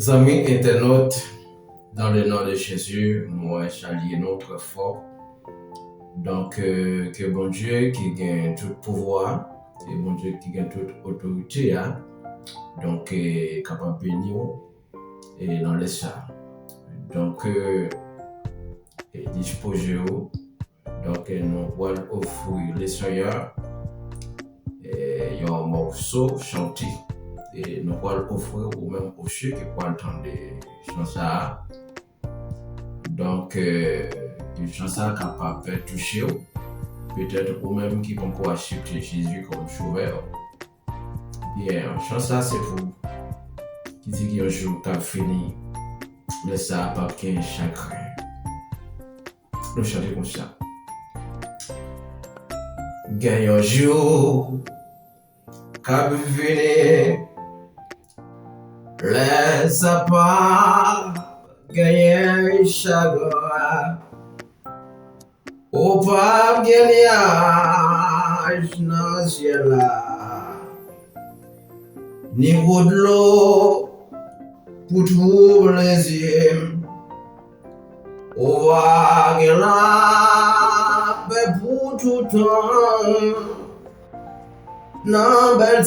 Amis internautes, dans le nom de Jésus, moi, Charlie, notre fort. Donc, que bon Dieu qui gagne tout pouvoir, que bon Dieu qui gagne toute autorité, donc, capable de bénir et dans les ça. Donc, disposez-vous. Donc, nous allons offrir les Seigneurs un morceau chanté. Et nous allons offrir ou même aux ceux qui peuvent entendre des chansons. Donc, une chanson capable de toucher, peut-être ou même qui vont accepter Jésus comme sauveur. Bien, une chanson c'est pour qui dit qu'un jour tu as fini, mais ça n'a pas qu'un chagrin. Nous chantons comme ça. Gagne un jour, cap fini, laisse pas gagner un chagrin. Au pape gagnage dans ce ciel-là, niveau de l'eau pour tous les yeux. Au vague là, pour tout temps, dans belle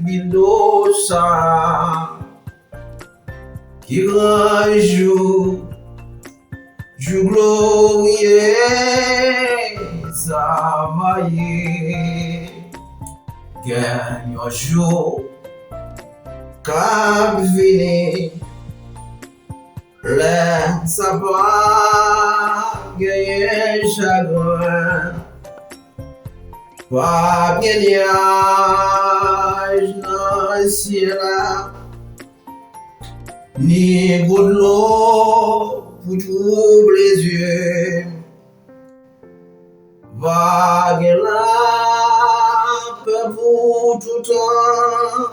vidéo ça, qui grand jour. Je glorieux, ça va y gagne un jour, cap fini, laisse pas gagner chagrin, pas gagnage dans le ciel, ni de l'eau. Pour tous les yeux, vague là, pour tout temps,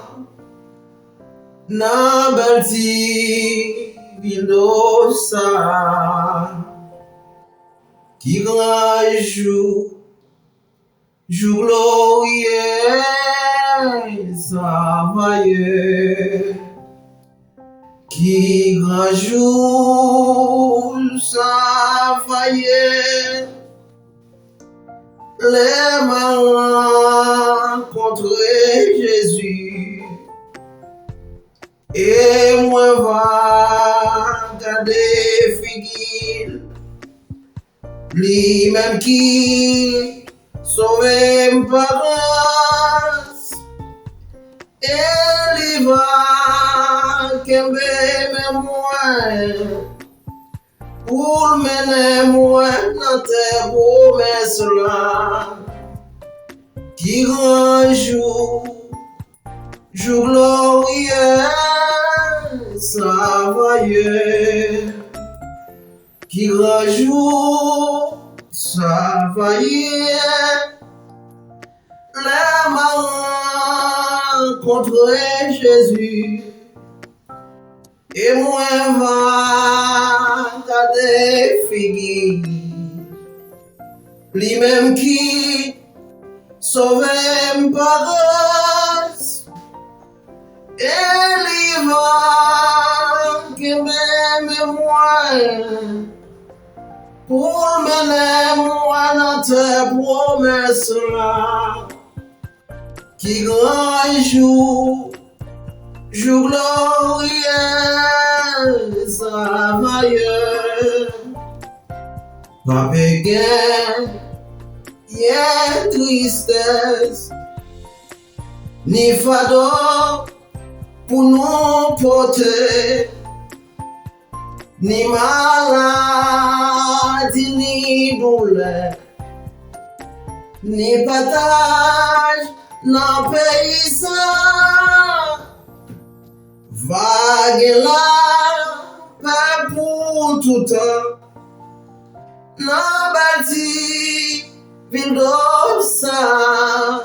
n'a bâti ça, qui grand jour, glorieux, ça vailleux. Qui grand jour ça faillit, les mains contre Jésus, et moi va garder figure, lui-même qui sauve par grâce, et il va pour mener moi dans tes promesses là, qui grand jour, glorieux, ça vailleux, qui grand jour, ça vailleux, les mains contre Jésus. Et moi va garder figure, lui-même qui sauve par grâce, et lui va que même moi, pour mener moi dans tes promesses là, qui grand jour. Glorieux, ça vailleux, pas péguin, y'a tristesse, ni fardeau pour nous porter, ni maladie, ni douleur, ni partage, non paysan. Vague là, pas pour tout temps, non bâti, ville ça,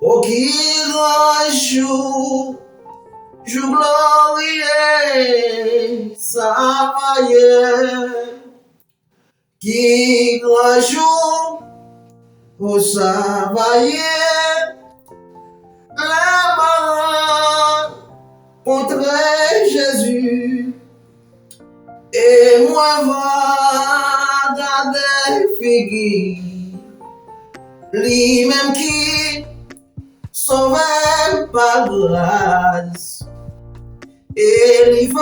au qui grand jour, glorieux, ça vailleux, qui grand jour, au ça vailleux, la main contre Jésus. Et moi va garder figure, lui-même qui sauve par grâce. Et lui va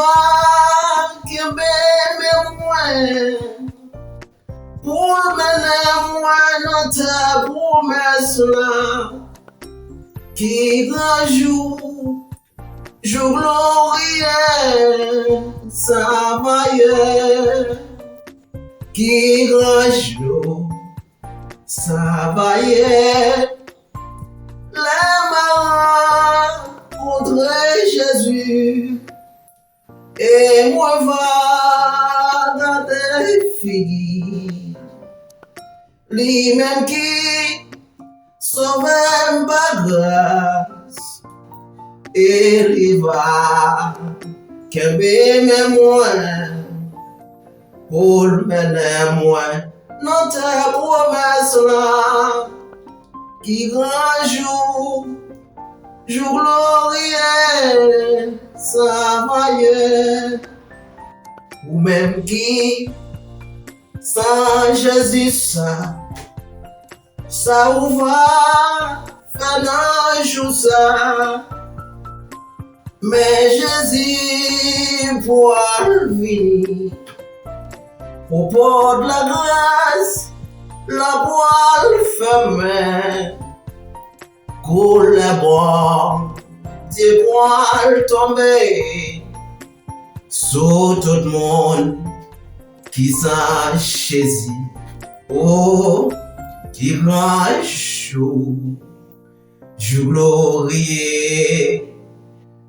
qui m'aime moins, pour mener moi dans ta promesse là, qui grand jour, jour glorieux, savoyeux, qui grand jour, savoyeux, les marins contre Jésus, et moi va dans des filles, lui-même qui sauve par grâce, et il va qu'un même moins pour mener moins notre promesse là, qui grand jour, jour glorieux, savoyeux, ou même qui sans Jésus ça ou va faire un jour ça, mais Jésus pourra venir au port de la grâce, la voile fermée, coule les bois, des voiles tombés, sur tout le monde qui s'en Jésus. Oh, qui grand jour, jour glorieux,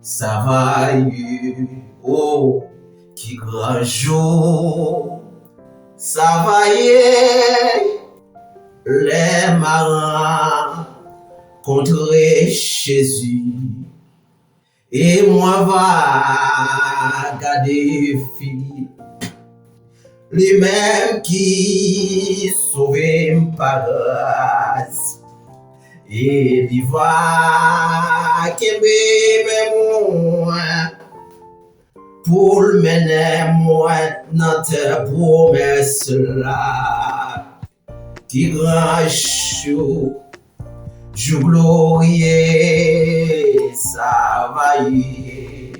savoyeux. Oh, qui grand jour, savoyeux, les marins contre Jésus. Et moi va garder fille, les mêmes qui sauvent par grâce. Et il va qu'aimer moi pour mener moi notre promesse là, qui grand jour, jour glorieux, savoyeux,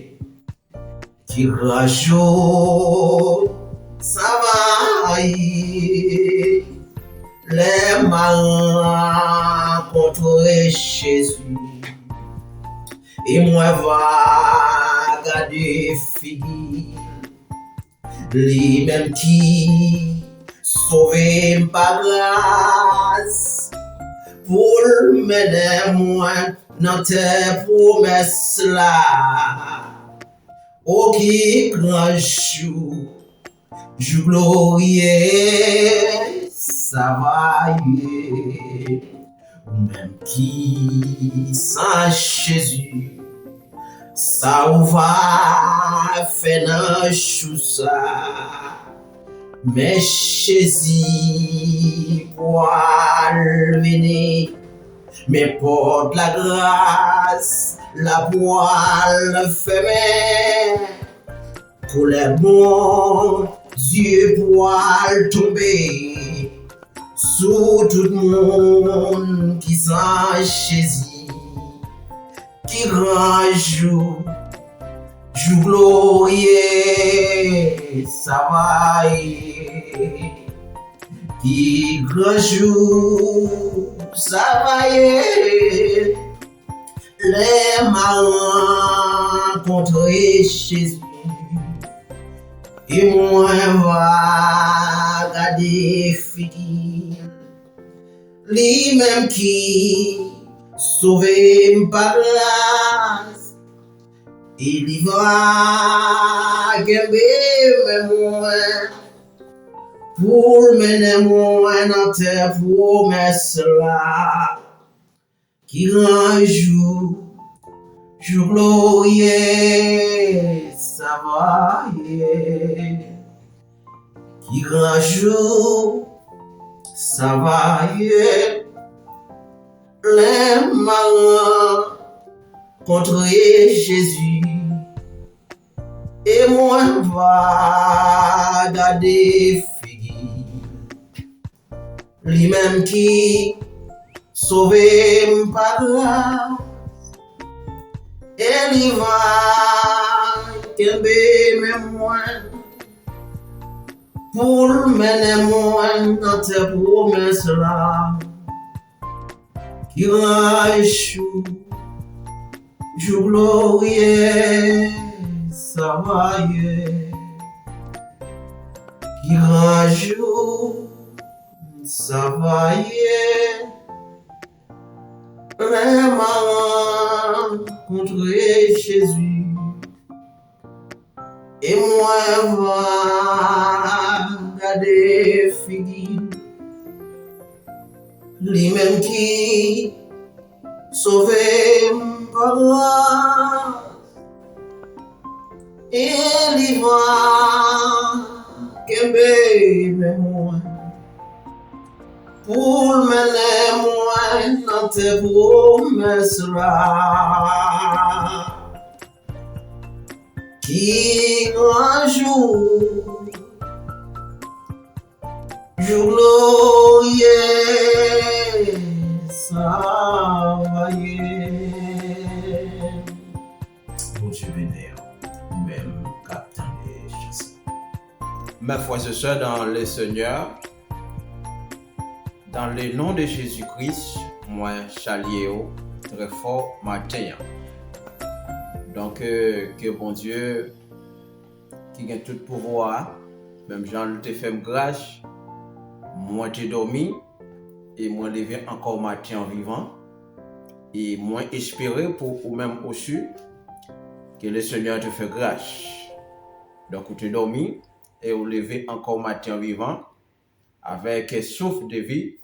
qui grand jour, savoyeux, les marins contre Jésus. Et moi va garder fille, lui-même qui sauve par grâce, pour mener moi dans tes promesses là. Oh, qui grand jour, jour glorieux, savoyeux, ou même qui sans Jésus, ça ou va faire un chou ça, mais Jésus pourra venir, mais porte la grâce, la voile fermée, pour les bons yeux pourra tomber, sur tout le monde qui s'en Jésus, qui grand jour, jour glorieux, savoyeux, qui grand jour, savoyeux, les marins contre Jésus. Et moi va garder fille, lui-même qui sauve par grâce. Il va garder moi pour mener moi dans tes promesses là, qui grand jour, jour glorieux, savoyeux, qui grand jour, savoyeux, les marins contre Jésus. et moi va garder figi, lui-même qui sauver par là, et lui va kembe même pour mener moi dans tes promesses là, qui rachou, jour glorieux, ça va y qui rachou, ça va y vraiment rencontrer Jésus. Et moi va garder figi, lui-même qui sauver par là, et lui va kembe moi pour mener moi dans tes promesses là. Qui un jour glorieux, ça va y bon Dieu béni, même captain des chasseurs. Mes frères et sœurs dans le Seigneur, dans le nom de Jésus-Christ, moi, Chaliéo, très fort matin. Donc, que bon Dieu, qui a tout pouvoir, même Jean te fait grâce, moi j'ai dormi, et moi levé encore matin en vivant, et moi espérer pour ou même aussi, que le Seigneur te fait grâce. Donc, tu es dormi, et vous levé encore matin en vivant, avec un souffle de vie.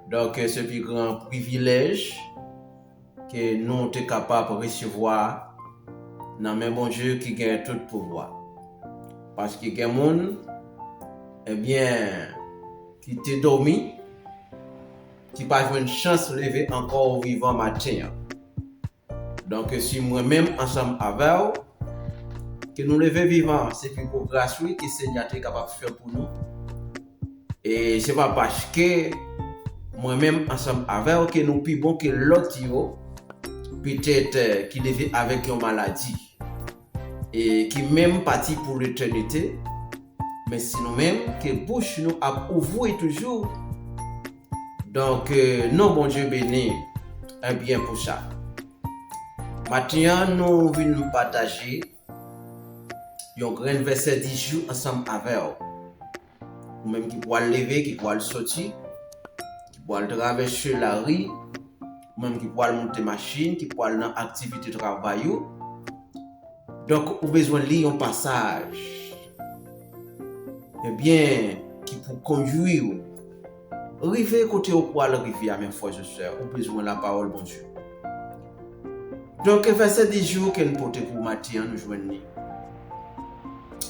Donc, ce plus grand privilège, que nous sommes capables de recevoir dans le bon Dieu qui gagne tout pouvoir. Parce que les gens, eh bien, qui t'est dormi, qui n'a pas une chance de lever encore au vivant matin. Donc, si moi-même, ensemble avec vous, que nous levons vivant, c'est pour grâce que le Seigneur est capable de faire pour nous. Et ce n'est pas parce que moi-même, ensemble avec vous, que nous plus bon que l'autre. Peut-être qu'il vit avec une maladie et qui même parti pour l'éternité, mais sinon même que bouche nous a ouvert toujours. Donc, non, bon Dieu béni, un bien pour ça. Maintenant, nous venons partager un grand verset 10 jours ensemble avec vous. Ou même qui pourra lever, qui pourra sortir, qui pourra traverser la rue, même qui pourra monter machine, qui pourra dans activité de travail. Donc, vous avez besoin de lire un passage. Eh bien, qui pour conduire. Arrivez côté au poil rivière, mes frères et sœurs, vous avez besoin de la parole, bon Dieu. Donc, verset 10 jours que nous portons pour matin, nous joignons.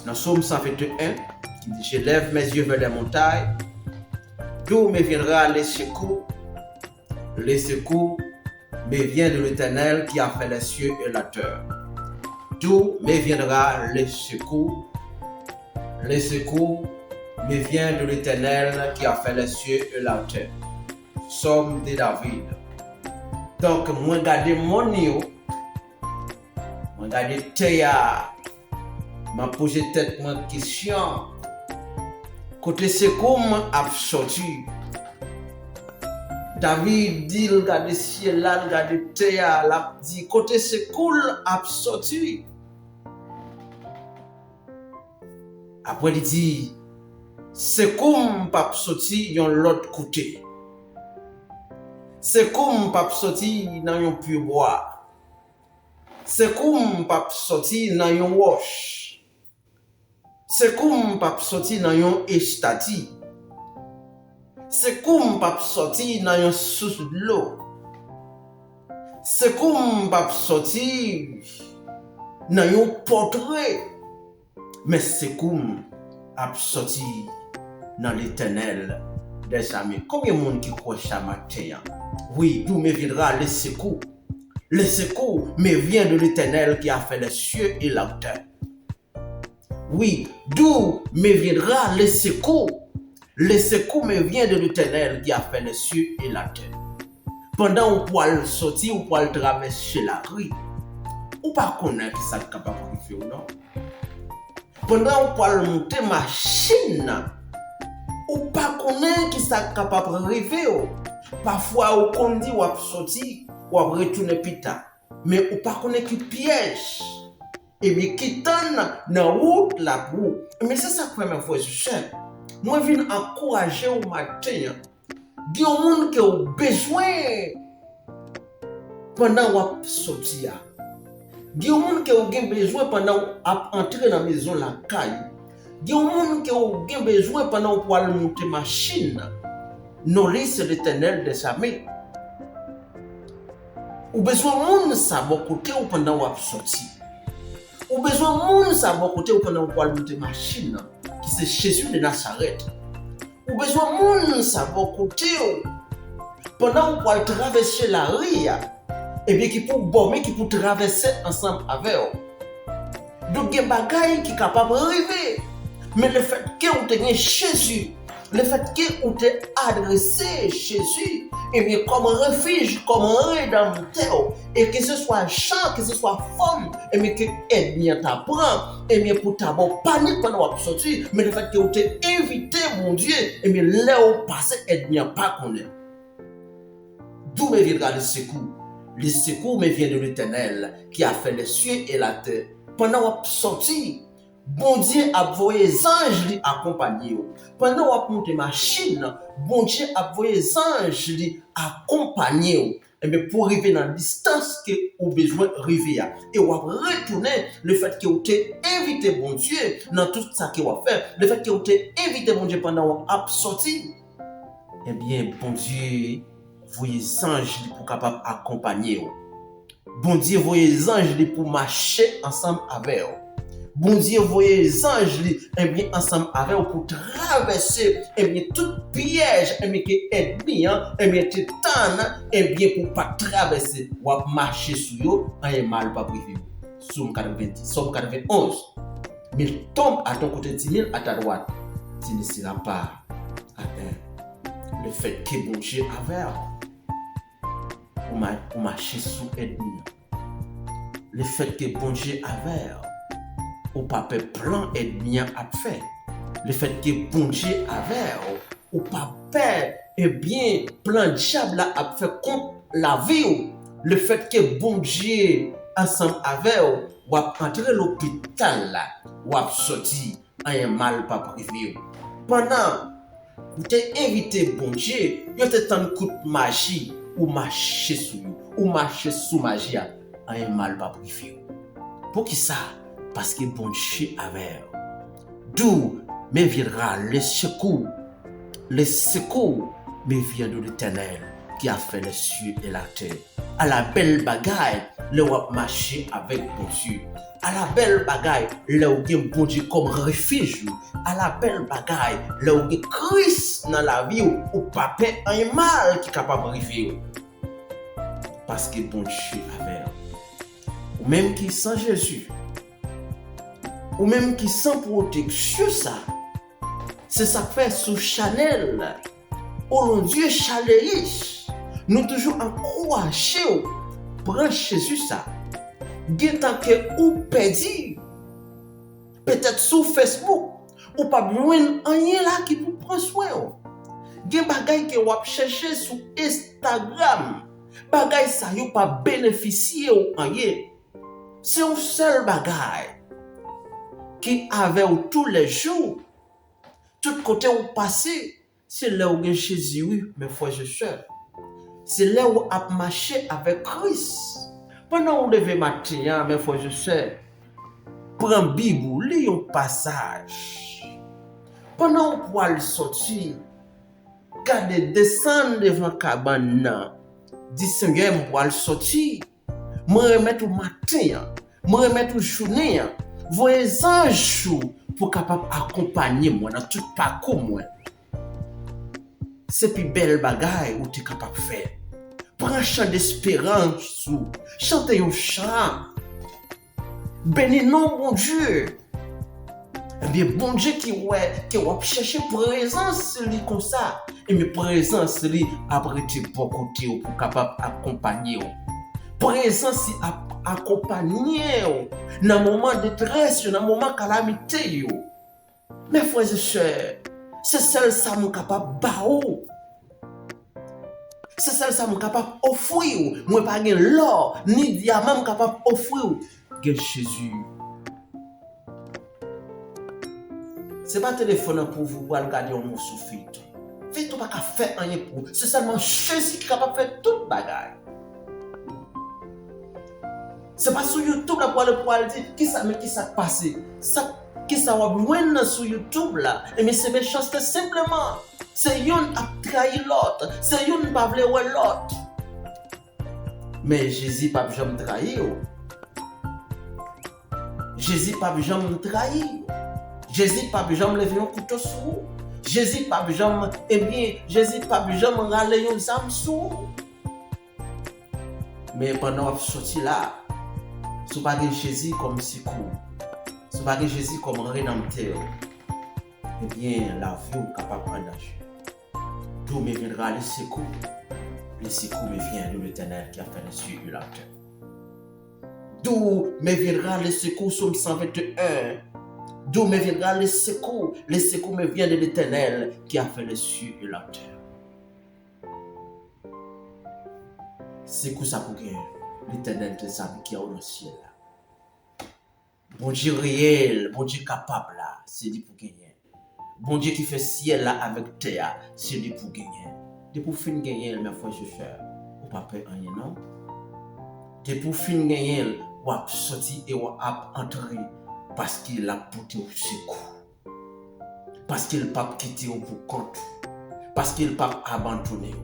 Dans Psaume 121, qui dit: Je lève mes yeux vers les montagnes, d'où me viendra le secours. Le secours me vient de l'Éternel qui a fait les cieux et la terre. D'où me viendra le secours. Le secours me vient de l'Éternel qui a fait les cieux et la terre. Psaume de David. Donc, moi, regardez mon niveau. Moi, regardez Théa. M'a posé tête ma question. Côté secours m'a sorti. David dit, regardez ciel là, regardez terre, la dit côté secours a sorti. Après il dit, secours pas sorti dans l'autre côté. Secours pas sorti dans un puits bois. Secours pas sorti dans un wash. Secours pas sorti dans un estati. Secours pas sorti dans un source de l'eau. Secours pas sorti dans un portrait. Mais secours a sorti dans l'Éternel des amis. Combien de monde qui croit ça matin? Oui, d'où me viendra le secours. Le secours me vient de l'Éternel qui a fait les cieux et la terre. Oui, d'où me viendra le secours? Le secours me vient de l'Éternel qui a fait les cieux et la terre. Pendant qu'on peut sortir, on peut traverser la rue, ou pas connaître qui ça capable de faire ou non. Pendant qu'on peut monter machine, ou pas connaître qui ça capable de arriver. Parfois, on conduit ou à sortir, ou à retourner pita, mais ou pas connaître qui piège. Et bien qui donne dans la route la boue. Mais c'est ça que première fois je sais. Moi je viens encourager au matin. Il y a des gens qui ont besoin pendant qu'on sortir. Il y a des gens qui ont besoin pendant qu'on entre dans la maison la caille. Il y a des gens qui ont besoin pendant qu'on peut monter machine. Nourrice l'Éternel des armées. Ou besoin de monde savoir côté ou pendant qu'on sortir. Ou besoin de monde savoir côté ou pendant qu'on monter machine qui c'est Jésus de Nazareth. Ou besoin de monde savoir côté pendant qu'on traverser la rue et bien qui pour bomber qui pour traverser ensemble avec eux. Donc il y a des bagailles qui sont capables d'arriver. Mais le fait que vous ayez Jésus, le fait que vous ayez adressé Jésus, et bien comme refuge, comme rédempteur, et que ce soit chant, que ce soit femme, et bien que aide bien t'apprend, et bien pour t'avoir panique pendant que vous sortez, mais le fait que vous ayez invité mon Dieu, et bien là où passer aide bien pas connaître. D'où me viendra le secours? Le secours me vient de l'Éternel qui a fait les cieux et la terre. Pendant que vous sortez, bon Dieu a envoyé les anges qui accompagner. Pendant que vous montez machine, bon Dieu a envoyé les anges qui accompagner. Et bien pour arriver dans la distance que vous avez besoin de arriver. Et vous retourner le fait que vous avez invité bon Dieu dans tout ça que vous avez fait. Le fait que vous avez invité bon Dieu pendant que vous avez sorti. Eh bien, bon Dieu, voyez les anges pour capable accompagner. Bon Dieu, voyez les anges pour marcher ensemble avec vous. Bon Dieu, voyez les anges bien ensemble avec vous pour traverser tout piège qui est bien, tout temps, bien pour pas traverser ou marcher sur eux, un mal pas privé. Somme 91. Mais tombe à ton côté, 10 000 à ta droite, tu ne seras pas atteint. Le fait que bon Dieu avec pour marcher sous ennemi. Le fait que bon Dieu avec ou pas plan ennemi a fait. Le fait que bon Dieu avec ou pas bien plan diable a fait contre la vie. Le fait que bon Dieu ensemble avec ou a entrer l'hôpital là ou a sorti un mal pas privé. Pendant vous t'es invité bon Dieu, vous t'es en coup de magie ou marcher sur ou marcher sous magie un mal pas privé. Pour qui ça? Parce que bon Dieu avec d'où me viendra le secours. Le secours me vient de l'Éternel qui a fait les cieux et la terre. À la belle bagaille, le wap marcher avec bon Dieu. À la belle bagaille, le ou bon Dieu comme refuge. À la belle bagaille, le ou Christ dans la vie ou pas un mal qui est capable d'arriver. Parce que bon Dieu avec ou même qui sans Jésus, ou même qui sans protection ça. C'est ça fait sous Chanel. Oh mon Dieu, Chaléris. Nous toujours encourager prendre Jésus ça. Tant que ou perdu. Peut-être sur Facebook ou pas besoin rien là qui pour prendre soin. Gen bagay que ou chercher sur Instagram. Bagay ça yo pas bénéficier ou rien. C'est un seul bagay qui avait tous les jours, tout côté où passer, c'est là où Jésus, mes frères et sœurs. C'est là où a marché avec Christ. Pendant où lever matin, mes frères et sœurs, prends Bible, lis un passage. Pendant où pour sortir, garde descendre devant cabane, dit Seigneur, pour sortir, me remettre au matin, me remettre au journée. Voyez anges pour capable accompagner moi dans tout parcours moi. C'est plus belle bagaille où tu es capable de faire. Prends chant d'espérance, chantez un chant. Bénis non, bon Dieu. Eh bien, bon Dieu qui va chercher présence lui comme ça. Et mais présence lui après tu pour côté pour capable accompagner. Présence accompagner dans moment de détresse, dans moment de calamité. Mes frères et sœurs, c'est celle ça mon capable bao. C'est celle ça mon capable offrir. Moi pas gain l'or ni diamant capable offrir. Que Jésus. C'est pas téléphone pour vous regarder un mot sous filtre. Filtre pas qu'à faire rien pour. C'est seulement Jésus qui est capable de faire toute bagaille. C'est pas sur YouTube là pour aller dire qui ça passé. Ça qui ça va loin sur YouTube là. Et mais c'est méchanceté simplement. C'est yon a trahi l'autre, c'est yon pas vle ouais l'autre. Mais Jésus pas jamais trahi. Jésus pas jamais trahi. Jésus pas jamais lever un couteau sur vous. Jésus pas jamais Jésus pas jamais râler un zam sur. Mais pendant que sorti là, si pas Jésus comme secours, si pas Jésus comme rédempteur, eh bien la vie est capable de prendre danger. D'où me viendra le secours me vient de l'Éternel qui a fait les cieux et la terre. D'où me viendra le secours, Psaume 121. D'où me viendra le secours me vient de l'Éternel qui a fait les cieux et la terre. Secours ça pour gagner, l'Éternel des âmes qui est au ciel là. Bon Dieu réel, bon Dieu capable là, c'est lui pour gagner. Bon Dieu qui fait ciel là avec terre, c'est lui pour gagner. De pour fin gagner, mes frères et sœurs, ou pas peur rien non. De pour fin gagner, ou a sorti et ou a entré parce qu'il a porté au secours. Parce qu'il n'a pas quitté au pour compte. Parce qu'il n'a pas abandonné.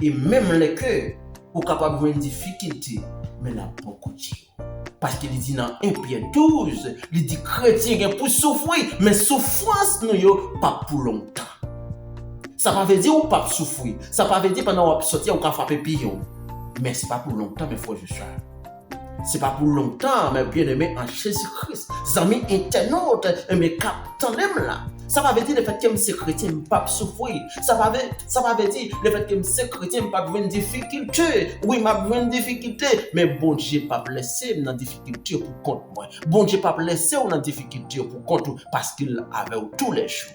Et même les cœurs, ou capable de une difficulté, mais la pas continué. Parce qu'il dit dans 1 Pierre 12, il dit chrétien pour souffrir, mais souffrance nous pas pour longtemps. Ça ne veut dire ou pas souffrir. Ça ne veut dire pendant qu'on sortir on va frapper pire. Mais ce n'est pas pour longtemps, mes frères et sœurs. Ce n'est pas pour longtemps, mes bien-aimés en Jésus-Christ. Amis internautes, mes capteurs là. Ça veut dire le fait que je suis chrétien, je ne pas souffrir. Ça veut dire le fait que je suis chrétien, je ne pas avoir de difficulté. Oui, je avoir de difficulté. Mais bon Dieu ne pas laisser dans difficulté pour compte moi. Bon Dieu ne pas laisser dans difficulté pour compte parce qu'il avait tous les jours.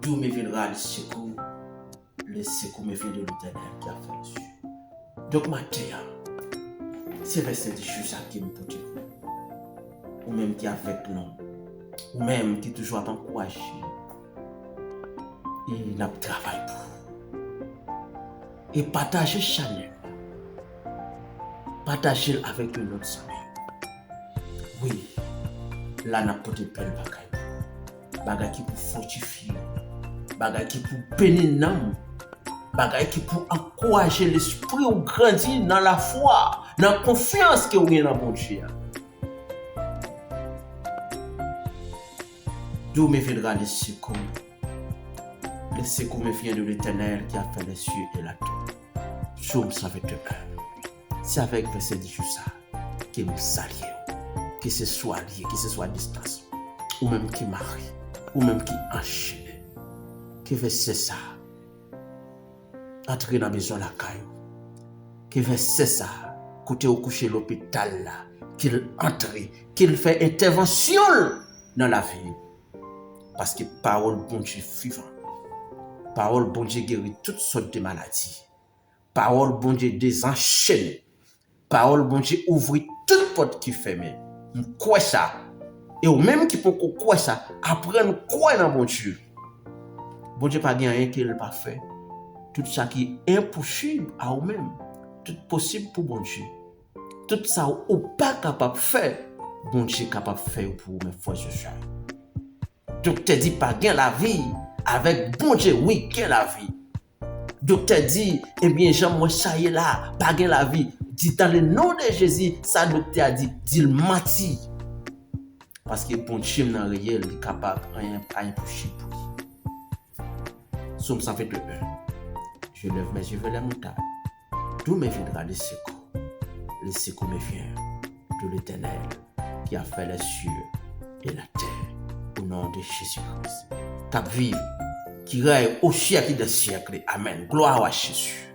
D'où me viendra le secours me vient de l'Éternel qui a fait le ciel. Donc Matthieu, c'est verset 10 ça qui me peut dire. Ou même qui est avec nous. Ou même qui toujours encouragé. Et n'a travail pour. Et partager Chanel. Partager avec une autre semaine. Oui, là n'a pas de plein bagaille. Bagaille qui pour fortifier. Bagaille qui pour bénir l'âme. Bagaille qui pour encourager l'esprit ou grandir dans la foi, dans la confiance que vous avez dans mon Dieu. D'où me viendra le secours? Le secours me vient de l'Éternel qui a fait les cieux et la terre. Psaume 121. C'est avec verset 10 ça que nous saluons. Que ce soit lié, que ce soit à distance, ou même qui marie, ou même qui enchaîne. Que verset ça? Entrer dans la maison la caillou. Que verset ça? Côté au coucher l'hôpital là. Qu'il entre, qu'il fait intervention dans la vie. Parce que parole bon Dieu vivant. Parole bon Dieu guérit toutes sortes de maladies. Parole bon Dieu désenchaîne. Parole bon Dieu ouvre toute porte qui ferme. Quoi ça? Et ou même qui peut quoi ça? Apprendre quoi dans bon Dieu. Bon Dieu pas rien qu'il n'a pas fait. Tout ça qui est impossible à vous-même. Tout possible pour bon Dieu. Tout ça ou pas capable de faire. Bon Dieu est capable de faire pour mes frères et sœurs. Docteur dit pas gain la vie. Avec bon Dieu, oui, gain la vie. Docteur dit, eh bien, Jean-moi, ça y est là, pas gain la vie. Dit dans le nom de Jésus, ça docteur a dit, il mati. Parce que bon Dieu, dans le réel, il est capable, rien impossible pour lui. Psaume 121. Je lève mes yeux vers les montagnes. D'où me viendra le secours? Le secours me vient de l'Éternel qui a fait les cieux et la terre. Au nom de Jésus-Christ. Cap vive, qui règne au siècle des siècles. Amen. Gloire à Jésus.